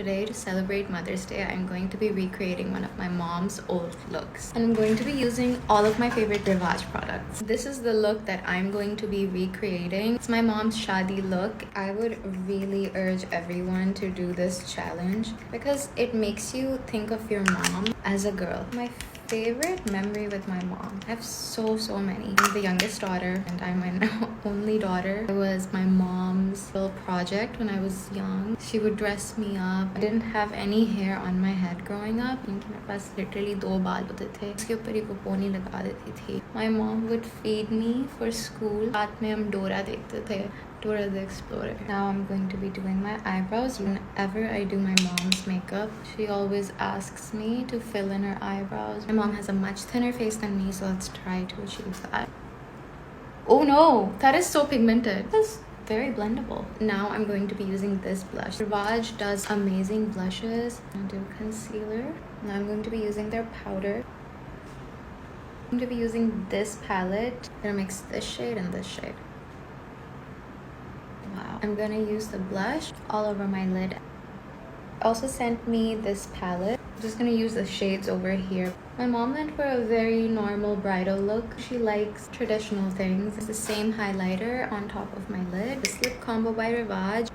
today, to celebrate Mother's Day, I'm going to be recreating one of my mom's old looks. And I'm going to be using all of my favorite Rivaj products. This is the look that I'm going to be recreating. It's my mom's shadi look. I would really urge everyone to do this challenge because it makes you think of your mom as a girl. My favorite memory with my mom, I have so many. I'm the youngest daughter and I'm my only daughter. It was my mom's little project when I was young. She would dress me up. I didn't have any hair on my head growing up. मेरे पास literally 2 बाल होते थे, उसके ऊपर ही वो pony लगा देती थी. My mom would feed me for school. साथ में हम डोरा देखते थे, Dora the Explorer. Now I'm going to be doing my eyebrows. Whenever I do my mom's makeup, she always asks me to fill in her eyebrows. My mom has a much thinner face than me, so let's try to achieve that. Oh no, that is so pigmented. That's very blendable. Now I'm going to be using this blush. Rivaj does amazing blushes. I'm going to do concealer. Now I'm going to be using their powder. I'm going to be using this palette. I'm gonna mix this shade and this shade. Wow. I'm gonna use the blush all over my lid. Also sent me this palette. I'm just gonna use the shades over here. My mom went for a very normal bridal look. She likes traditional things. It's the same highlighter on top of my lid. This lip combo by Rivaj.